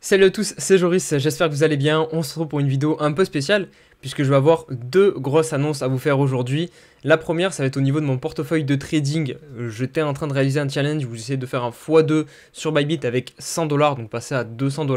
Salut à tous, c'est Joris, j'espère que vous allez bien. On se retrouve pour une vidéo un peu spéciale puisque je vais avoir deux grosses annonces à vous faire aujourd'hui. La première, ça va être au niveau de mon portefeuille de trading. J'étais en train de réaliser un challenge où j'essaie de faire un x2 sur Bybit avec 100 $, donc passer à 200 $.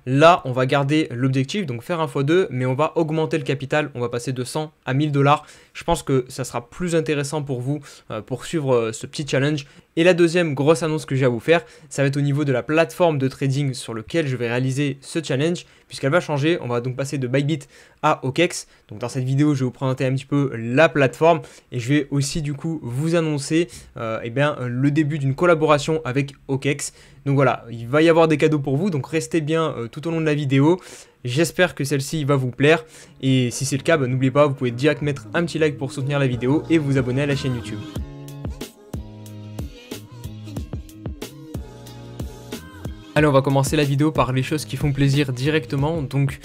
Là, on va garder l'objectif, donc faire un x2, mais on va augmenter le capital. On va passer de 100 à 1000 $. Je pense que ça sera plus intéressant pour vous pour suivre ce petit challenge. Et la deuxième grosse annonce que j'ai à vous faire, ça va être au niveau de la plateforme de trading sur laquelle je vais réaliser ce challenge, puisqu'elle va changer. On va donc passer de Bybit à OKEx. Donc dans cette vidéo, je vais vous présenter un petit peu la plateforme et je vais aussi du coup vous annoncer le début d'une collaboration avec OKEx. Donc voilà, il va y avoir des cadeaux pour vous, donc restez bien tout au long de la vidéo. J'espère que celle-ci va vous plaire et si c'est le cas, n'oubliez pas, vous pouvez direct mettre un petit like pour soutenir la vidéo et vous abonner à la chaîne YouTube. Allez, on va commencer la vidéo par les choses qui font plaisir directement. Donc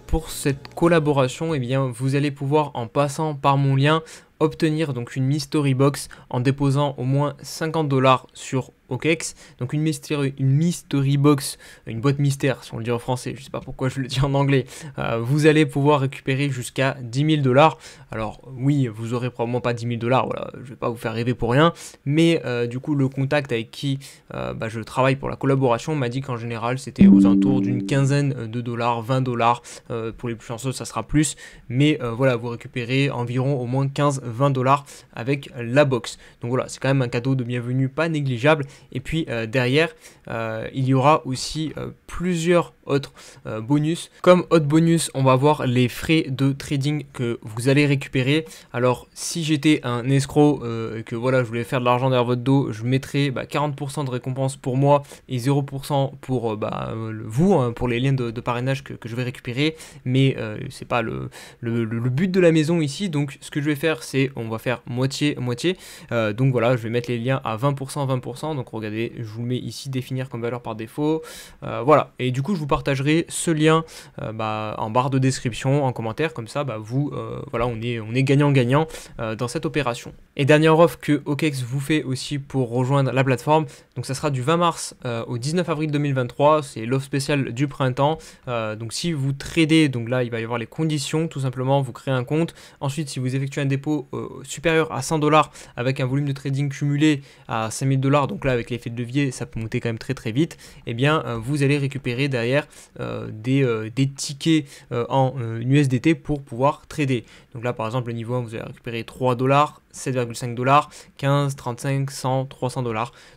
pour cette collaboration, vous allez pouvoir, en passant par mon lien, obtenir donc une mystery box en déposant au moins 50 $ sur OKEx. Donc une mystery box, une boîte mystère si on le dit en français, je sais pas pourquoi je le dis en anglais. Vous allez pouvoir récupérer jusqu'à 10 000 $. Alors oui, vous aurez probablement pas 10 000 $, voilà, je vais pas vous faire rêver pour rien, mais du coup le contact avec qui je travaille pour la collaboration m'a dit qu'en général c'était aux alentours d'une quinzaine de dollars, 20 $, pour les plus chanceux ça sera plus, mais voilà, vous récupérez environ au moins 15-20 $ avec la box. Donc voilà, c'est quand même un cadeau de bienvenue pas négligeable. Et puis derrière, il y aura aussi plusieurs autres bonus. Comme autre bonus, on va avoir les frais de trading que vous allez récupérer. Alors si j'étais un escroc et que voilà, je voulais faire de l'argent derrière votre dos, je mettrais 40% de récompense pour moi et 0% pour vous, hein, pour les liens de parrainage que je vais récupérer. Mais c'est pas le but de la maison ici. Donc ce que je vais faire, c'est on va faire moitié-moitié. Donc voilà, je vais mettre les liens à 20%. Donc regardez, je vous le mets ici, définir comme valeur par défaut. Voilà, et du coup je vous partagerai ce lien en barre de description, en commentaire, comme ça voilà, on est gagnant-gagnant dans cette opération. Et dernière offre que OKEx vous fait aussi pour rejoindre la plateforme, donc ça sera du 20 mars au 19 avril 2023, c'est l'offre spéciale du printemps. Donc si vous tradez, donc là il va y avoir les conditions, tout simplement vous créez un compte. Ensuite si vous effectuez un dépôt supérieur à 100 $ avec un volume de trading cumulé à 5000 $, donc là avec l'effet de levier ça peut monter quand même très vite, et vous allez récupérer derrière des tickets en USDT pour pouvoir trader. Donc là par exemple le niveau 1 vous allez récupérer 3 $, 7,5 $, 15, 35, 100, 300 $.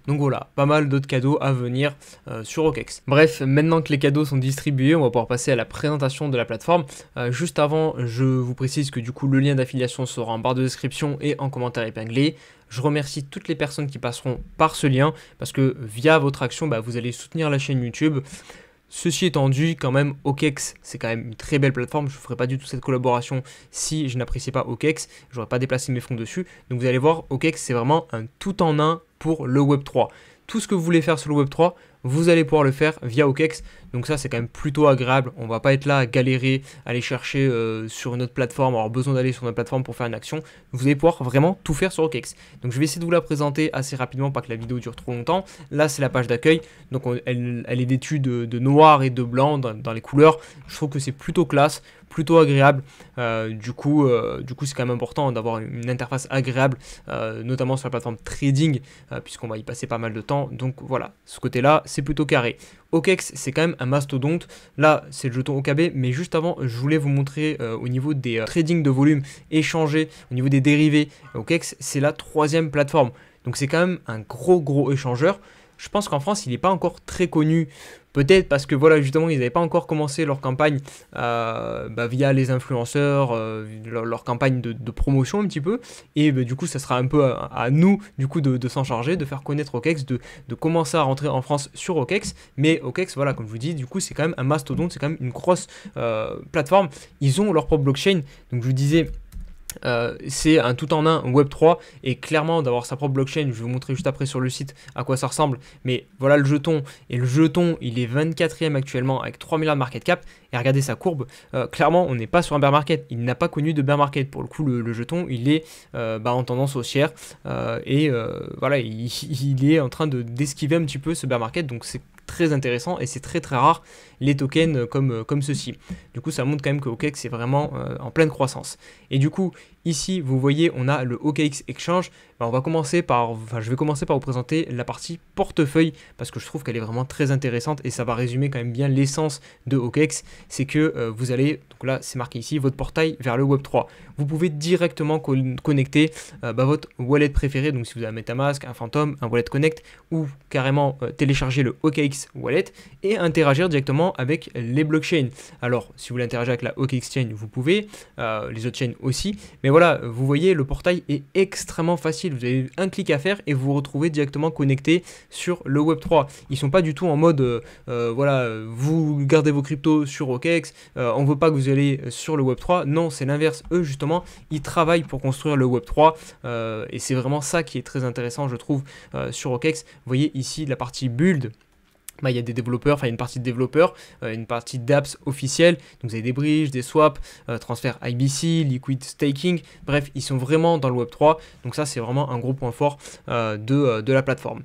Donc voilà, pas mal d'autres cadeaux à venir sur OKEx. Bref, maintenant que les cadeaux sont distribués, on va pouvoir passer à la présentation de la plateforme. Juste avant, je vous précise que du coup le lien d'affiliation sera en barre de description et en commentaire épinglé. Je remercie toutes les personnes qui passeront par ce lien parce que via votre action, vous allez soutenir la chaîne YouTube. Ceci étant dit, quand même, OKEx, c'est quand même une très belle plateforme. Je ne ferai pas du tout cette collaboration si je n'appréciais pas OKEx. Je n'aurais pas déplacé mes fonds dessus. Donc vous allez voir, OKEx, c'est vraiment un tout en un pour le Web3. Tout ce que vous voulez faire sur le Web3, vous allez pouvoir le faire via OKEx. Donc ça, c'est quand même plutôt agréable. On va pas être là à galérer, aller chercher sur une autre plateforme, avoir besoin d'aller sur notre plateforme pour faire une action. Vous allez pouvoir vraiment tout faire sur OKEx. Donc je vais essayer de vous la présenter assez rapidement, pas que la vidéo dure trop longtemps. Là, c'est la page d'accueil. Donc elle est vêtue de noir et de blanc dans les couleurs. Je trouve que c'est plutôt classe, plutôt agréable. Du coup, c'est quand même important d'avoir une interface agréable, notamment sur la plateforme trading, puisqu'on va y passer pas mal de temps. Donc voilà, ce côté-là, c'est plutôt carré. OKEx, c'est quand même un mastodonte. Là, c'est le jeton OKB, mais juste avant, je voulais vous montrer au niveau des trading de volume échangé, au niveau des dérivés. OKEx, c'est la 3e plateforme. Donc c'est quand même un gros échangeur. Je pense qu'en France, il n'est pas encore très connu. Peut-être parce que voilà, justement, ils n'avaient pas encore commencé leur campagne via les influenceurs, leur campagne de promotion un petit peu. Et du coup, ça sera un peu à nous du coup de s'en charger, de faire connaître OKEx, de commencer à rentrer en France sur OKEx. Mais OKEx, voilà, comme je vous dis, du coup, c'est quand même un mastodonte, c'est quand même une grosse plateforme. Ils ont leur propre blockchain. Donc je vous disais, c'est un tout en un Web3 et clairement d'avoir sa propre blockchain, je vais vous montrer juste après sur le site à quoi ça ressemble, mais voilà le jeton, et le jeton il est 24e actuellement avec 3 milliards de market cap, et regardez sa courbe, clairement on n'est pas sur un bear market, il n'a pas connu de bear market, pour le coup le jeton il est en tendance haussière, voilà il est en train d'esquiver un petit peu ce bear market, donc c'est très intéressant et c'est très rare les tokens comme ceci. Du coup ça montre quand même que OKX est vraiment en pleine croissance. Et du coup ici vous voyez on a le OKX Exchange. Ben, je vais commencer par vous présenter la partie portefeuille parce que je trouve qu'elle est vraiment très intéressante et ça va résumer quand même bien l'essence de OKX. C'est que vous allez, donc là c'est marqué ici, votre portail vers le Web3. Vous pouvez directement connecter votre wallet préféré, donc si vous avez un MetaMask, un Phantom, un Wallet Connect ou carrément télécharger le OKX Wallet et interagir directement avec les blockchains. Alors si vous voulez interagir avec la OKX Chain, vous pouvez, les autres chaînes aussi, mais voilà, vous voyez le portail est extrêmement facile, vous avez un clic à faire et vous vous retrouvez directement connecté sur le Web3. Ils sont pas du tout en mode voilà, vous gardez vos cryptos sur OKX, on veut pas que vous allez sur le Web3, non c'est l'inverse, eux justement ils travaillent pour construire le Web3 et c'est vraiment ça qui est très intéressant je trouve sur OKX. Vous voyez ici la partie build. Il y a des développeurs, enfin une partie de développeurs, une partie d'apps officielles, donc vous avez des bridges, des swaps, transfert IBC, liquid staking, bref, ils sont vraiment dans le Web3, donc ça c'est vraiment un gros point fort de la plateforme.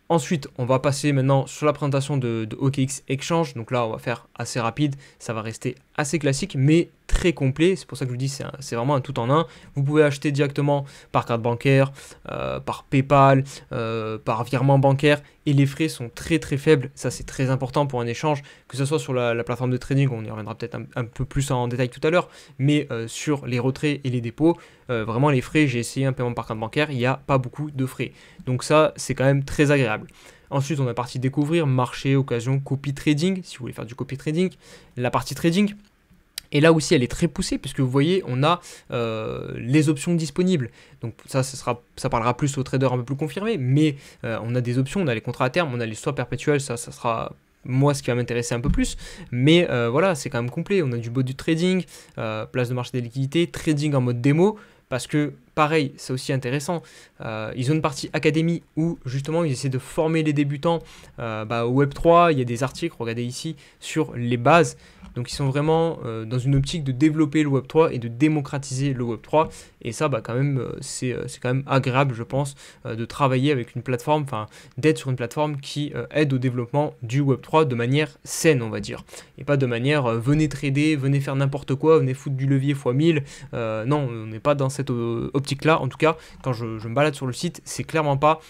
Ensuite, on va passer maintenant sur la présentation de OKX Exchange. Donc là, on va faire assez rapide. Ça va rester assez classique, mais très complet. C'est pour ça que je vous dis c'est vraiment un tout en un. Vous pouvez acheter directement par carte bancaire, par PayPal, par virement bancaire. Et les frais sont très faibles. Ça, c'est très important pour un échange. Que ce soit sur la plateforme de trading, on y reviendra peut-être un peu plus en détail tout à l'heure. Mais sur les retraits et les dépôts, vraiment les frais, j'ai essayé un paiement par carte bancaire. Il n'y a pas beaucoup de frais. Donc ça, c'est quand même très agréable. Ensuite, on a la partie découvrir, marché, occasion, copy trading, si vous voulez faire du copy trading. La partie trading, et là aussi, elle est très poussée, puisque vous voyez, on a les options disponibles. Donc ça parlera plus aux traders un peu plus confirmés, mais on a des options, on a les contrats à terme, on a les swaps perpétuels, ça sera moi ce qui va m'intéresser un peu plus, mais voilà, c'est quand même complet. On a du bot du trading, place de marché des liquidités, trading en mode démo, parce que pareil, c'est aussi intéressant, ils ont une partie académie où justement ils essaient de former les débutants au Web3, il y a des articles, regardez ici, sur les bases, donc ils sont vraiment dans une optique de développer le Web3 et de démocratiser le Web3, et ça quand même, c'est quand même agréable je pense, de travailler avec une plateforme, enfin d'être sur une plateforme qui aide au développement du Web3 de manière saine on va dire, et pas de manière venez trader, venez faire n'importe quoi, venez foutre du levier x 1000, non, on n'est pas dans cette optique là, en tout cas quand je me balade sur le site, c'est clairement pas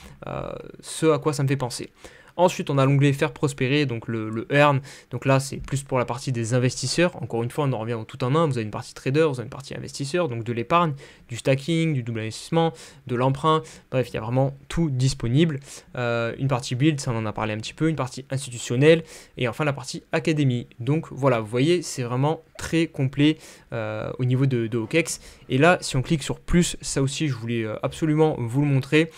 ce à quoi ça me fait penser. Ensuite, on a l'onglet faire prospérer, donc le earn. Donc là, c'est plus pour la partie des investisseurs. Encore une fois, on en revient au tout en un. Vous avez une partie trader, vous avez une partie investisseur, donc de l'épargne, du stacking, du double investissement, de l'emprunt. Bref, il y a vraiment tout disponible. Une partie build, ça on en a parlé un petit peu. Une partie institutionnelle. Et enfin, la partie académie. Donc voilà, vous voyez, c'est vraiment très complet au niveau de OKX. Et là, si on clique sur plus, ça aussi, je voulais absolument vous le montrer.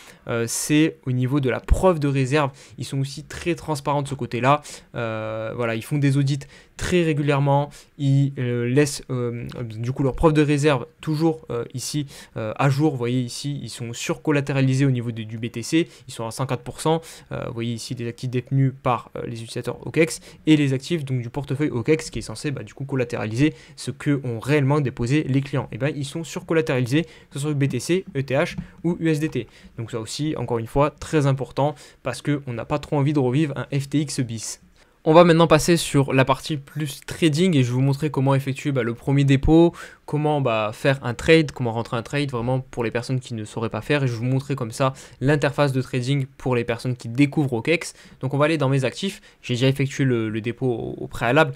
C'est au niveau de la preuve de réserve. Ils sont aussi très transparents de ce côté-là. Voilà, ils font des audits très régulièrement. Ils laissent du coup leur preuve de réserve toujours ici à jour. Vous voyez ici, ils sont surcollatéralisés au niveau du BTC. Ils sont à 104%. Vous voyez ici des actifs détenus par les utilisateurs OKX et les actifs donc du portefeuille OKX qui est censé du coup collatéraliser ce que ont réellement déposé les clients. Et bien ils sont surcollatéralisés, que ce soit BTC, ETH ou USDT. Donc ça aussi, encore une fois, très important parce qu'on n'a pas trop envie de revivre un FTX bis. On va maintenant passer sur la partie plus trading et je vais vous montrer comment effectuer le premier dépôt, comment faire un trade, comment rentrer un trade vraiment pour les personnes qui ne sauraient pas faire, et je vais vous montrer comme ça l'interface de trading pour les personnes qui découvrent OKX. Donc on va aller dans mes actifs, j'ai déjà effectué le dépôt au préalable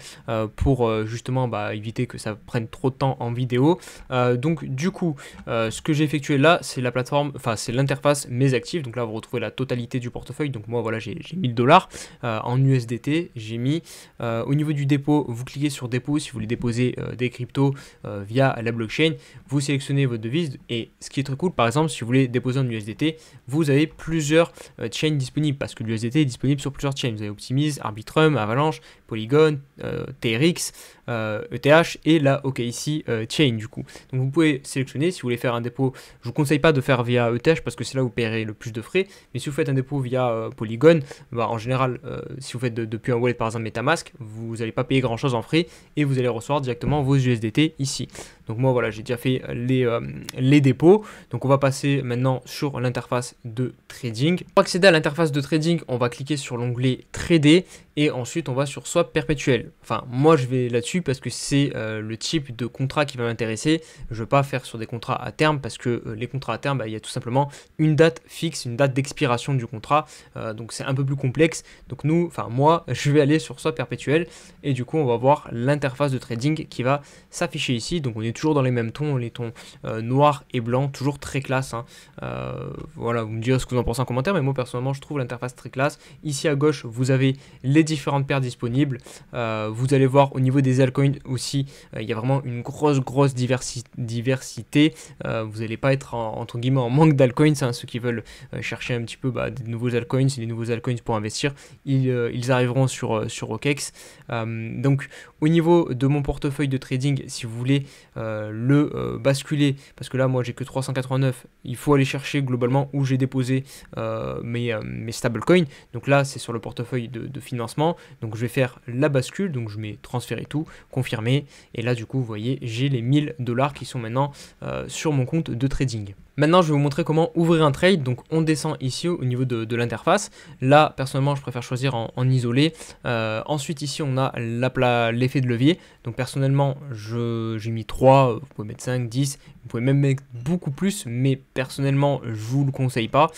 pour justement éviter que ça prenne trop de temps en vidéo. Donc du coup ce que j'ai effectué là c'est la plateforme, enfin c'est l'interface mes actifs, donc là vous retrouvez la totalité du portefeuille. Donc moi voilà, j'ai 1000 $, en USDT j'ai mis. Au niveau du dépôt, vous cliquez sur dépôt si vous voulez déposer des cryptos via la blockchain, vous sélectionnez votre devise, et ce qui est très cool, par exemple si vous voulez déposer en USDT, vous avez plusieurs chains disponibles parce que l'USDT est disponible sur plusieurs chains. Vous avez Optimise, Arbitrum, Avalanche, vous Polygon, TRX, ETH et la OKC Chain du coup. Donc vous pouvez sélectionner si vous voulez faire un dépôt. Je vous conseille pas de faire via ETH parce que c'est là où vous paierez le plus de frais. Mais si vous faites un dépôt via Polygon, bah, en général, si vous faites depuis un wallet par exemple MetaMask, vous n'allez pas payer grand chose en frais et vous allez recevoir directement vos USDT ici. Donc moi voilà, j'ai déjà fait les dépôts. Donc on va passer maintenant sur l'interface de trading. Pour accéder à l'interface de trading, on va cliquer sur l'onglet trader et ensuite on va sur swap perpétuel. Enfin moi je vais là-dessus parce que c'est le type de contrat qui va m'intéresser. Je ne veux pas faire sur des contrats à terme parce que les contrats à terme, bah, il y a tout simplement une date fixe, une date d'expiration du contrat. Donc c'est un peu plus complexe. Donc nous, enfin moi, je vais aller sur swap perpétuel et du coup on va voir l'interface de trading qui va s'afficher ici. Donc on est toujours dans les mêmes tons, les tons noir et blanc, toujours très classe. Hein. Voilà, vous me direz ce que vous en pensez en commentaire, mais moi personnellement je trouve l'interface très classe. Ici à gauche, vous avez les différentes paires disponibles. Vous allez voir au niveau des altcoins aussi, il y a vraiment une grosse diversité. Vous n'allez pas être entre guillemets en manque d'altcoins. Hein, ceux qui veulent chercher un petit peu des nouveaux altcoins, des nouveaux altcoins pour investir, ils arriveront sur OKEx. Donc au niveau de mon portefeuille de trading, si vous voulez basculer, parce que là moi j'ai que 389, il faut aller chercher globalement où j'ai déposé mes stablecoins. Donc là c'est sur le portefeuille de financement, donc je vais faire la bascule, donc je mets transférer tout, confirmer, et là du coup vous voyez j'ai les 1000 $ qui sont maintenant sur mon compte de trading. Maintenant je vais vous montrer comment ouvrir un trade. Donc on descend ici au niveau de l'interface. Là personnellement je préfère choisir en isolé. Ensuite ici on a l'effet de levier. Donc personnellement j'ai mis 3, vous pouvez mettre 5, 10, vous pouvez même mettre beaucoup plus, mais personnellement je vous le conseille pas.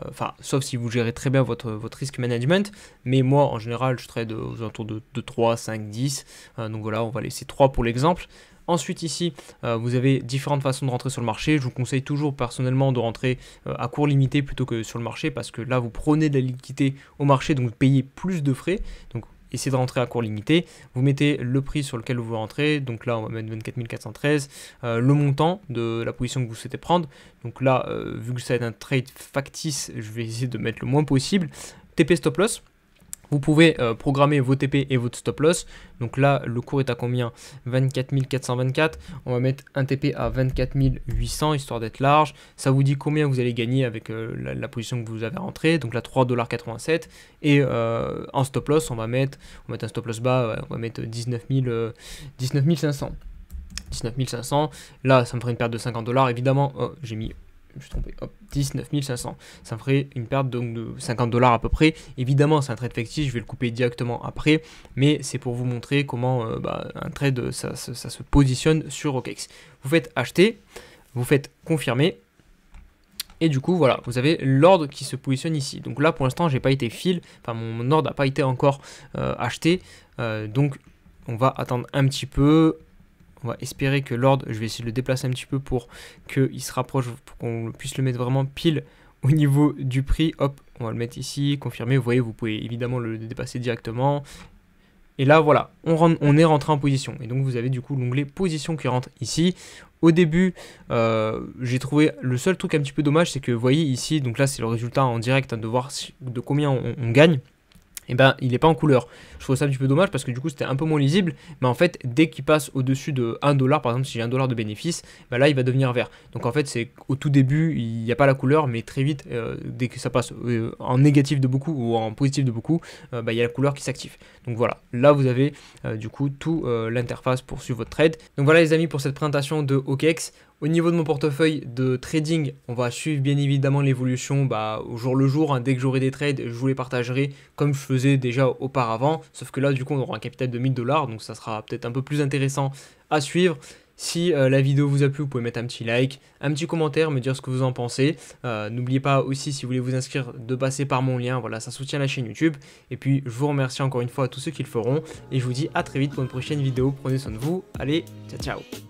Enfin sauf si vous gérez très bien votre risk management, mais moi en général je trade aux alentours de 3, 5, 10. Donc voilà, on va laisser 3 pour l'exemple. Ensuite ici, vous avez différentes façons de rentrer sur le marché. Je vous conseille toujours personnellement de rentrer à court limité plutôt que sur le marché parce que là, vous prenez de la liquidité au marché, donc vous payez plus de frais. Donc essayez de rentrer à court limité. Vous mettez le prix sur lequel vous voulez rentrer. Donc là, on va mettre 24 413. Le montant de la position que vous souhaitez prendre. Donc là, vu que ça va être un trade factice, je vais essayer de mettre le moins possible. TP stop loss. Vous pouvez programmer vos TP et votre stop loss. Donc là, le cours est à combien? 24 424. On va mettre un TP à 24 800, histoire d'être large. Ça vous dit combien vous allez gagner avec la position que vous avez rentrée. Donc là, 3,87 $. Et en stop loss, on va mettre un stop loss bas, on va mettre 19 500. 19 500. Là, ça me ferait une perte de 50 $. Évidemment, je me suis trompé, hop, 19 500, ça me ferait une perte donc de 50 $ à peu près. Évidemment c'est un trade factice, je vais le couper directement après, mais c'est pour vous montrer comment un trade ça se positionne sur OKEx. Vous faites acheter, vous faites confirmer, et du coup voilà, vous avez l'ordre qui se positionne ici. Donc là pour l'instant j'ai pas été mon ordre n'a pas été encore acheté, donc on va attendre un petit peu. On va espérer que l'ordre, je vais essayer de le déplacer un petit peu pour qu'il se rapproche, pour qu'on puisse le mettre vraiment pile au niveau du prix. Hop, on va le mettre ici, confirmer. Vous voyez, vous pouvez évidemment le dépasser directement. Et là, voilà, on est rentré en position. Et donc, vous avez du coup l'onglet position qui rentre ici. Au début, j'ai trouvé le seul truc un petit peu dommage, c'est que vous voyez ici, donc là, c'est le résultat en direct de voir de combien on gagne. Et ben il n'est pas en couleur. Je trouve ça un petit peu dommage parce que du coup c'était un peu moins lisible, mais en fait dès qu'il passe au-dessus de 1 $, par exemple si j'ai 1 $ de bénéfice, ben là il va devenir vert. Donc en fait c'est au tout début il n'y a pas la couleur, mais très vite dès que ça passe en négatif de beaucoup ou en positif de beaucoup, il y a la couleur qui s'active. Donc voilà, là vous avez du coup tout l'interface pour suivre votre trade. Donc voilà les amis pour cette présentation de OKEx. Au niveau de mon portefeuille de trading, on va suivre bien évidemment l'évolution au jour le jour. Hein. Dès que j'aurai des trades, je vous les partagerai comme je faisais déjà auparavant. Sauf que là, du coup, on aura un capital de 1000 $. Donc ça sera peut-être un peu plus intéressant à suivre. Si la vidéo vous a plu, vous pouvez mettre un petit like, un petit commentaire, me dire ce que vous en pensez. N'oubliez pas aussi, si vous voulez vous inscrire, de passer par mon lien. Voilà, ça soutient la chaîne YouTube. Et puis, je vous remercie encore une fois à tous ceux qui le feront. Et je vous dis à très vite pour une prochaine vidéo. Prenez soin de vous. Allez, ciao, ciao.